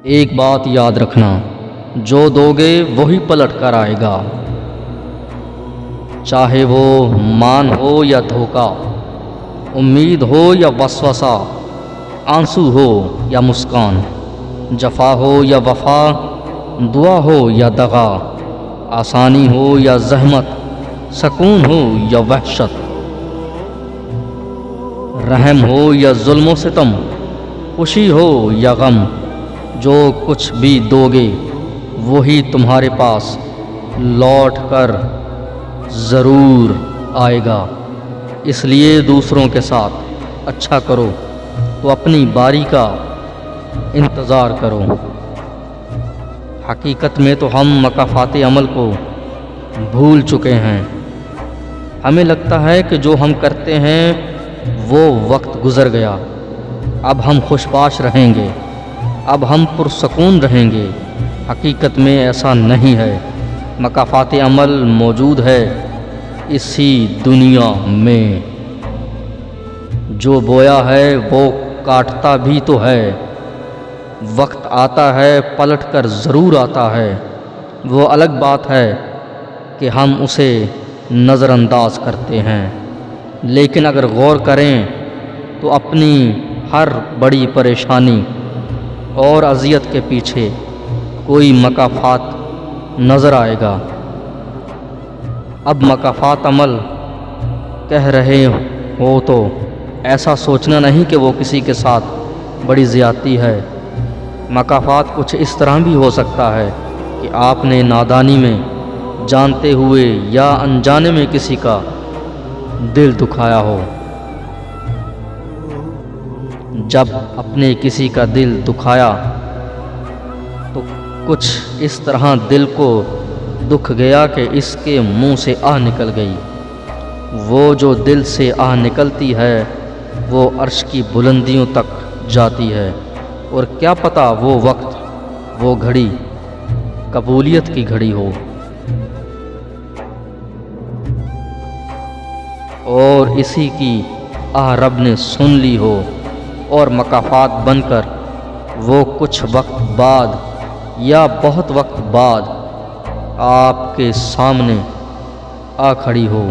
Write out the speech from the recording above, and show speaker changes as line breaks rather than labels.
ایک بات یاد رکھنا، جو دوگے وہی پلٹ کر آئے گا، چاہے وہ مان ہو یا دھوکہ، امید ہو یا وسوسہ، آنسو ہو یا مسکان، جفا ہو یا وفا، دعا ہو یا دغا، آسانی ہو یا زحمت، سکون ہو یا وحشت، رحم ہو یا ظلم و ستم، خوشی ہو یا غم، جو کچھ بھی دوگے وہی تمہارے پاس لوٹ کر ضرور آئے گا۔ اس لیے دوسروں کے ساتھ اچھا کرو تو اپنی باری کا انتظار کرو۔ حقیقت میں تو ہم مکافات عمل کو بھول چکے ہیں۔ ہمیں لگتا ہے کہ جو ہم کرتے ہیں وہ وقت گزر گیا، اب ہم خوش باش رہیں گے، اب ہم پرسکون رہیں گے۔ حقیقت میں ایسا نہیں ہے۔ مکافات عمل موجود ہے اسی دنیا میں۔ جو بویا ہے وہ کاٹتا بھی تو ہے۔ وقت آتا ہے، پلٹ کر ضرور آتا ہے۔ وہ الگ بات ہے کہ ہم اسے نظر انداز کرتے ہیں، لیکن اگر غور کریں تو اپنی ہر بڑی پریشانی اور اذیت کے پیچھے کوئی مکافات نظر آئے گا۔ اب مکافات عمل کہہ رہے ہو تو ایسا سوچنا نہیں کہ وہ کسی کے ساتھ بڑی زیادتی ہے۔ مکافات کچھ اس طرح بھی ہو سکتا ہے کہ آپ نے نادانی میں، جانتے ہوئے یا انجانے میں کسی کا دل دکھایا ہو۔ جب اپنے کسی کا دل دکھایا تو کچھ اس طرح دل کو دکھ گیا کہ اس کے منہ سے آہ نکل گئی۔ وہ جو دل سے آہ نکلتی ہے وہ عرش کی بلندیوں تک جاتی ہے، اور کیا پتہ وہ وقت، وہ گھڑی قبولیت کی گھڑی ہو، اور اسی کی آہ رب نے سن لی ہو، اور مکافات بن کر وہ کچھ وقت بعد یا بہت وقت بعد آپ کے سامنے آ کھڑی ہو۔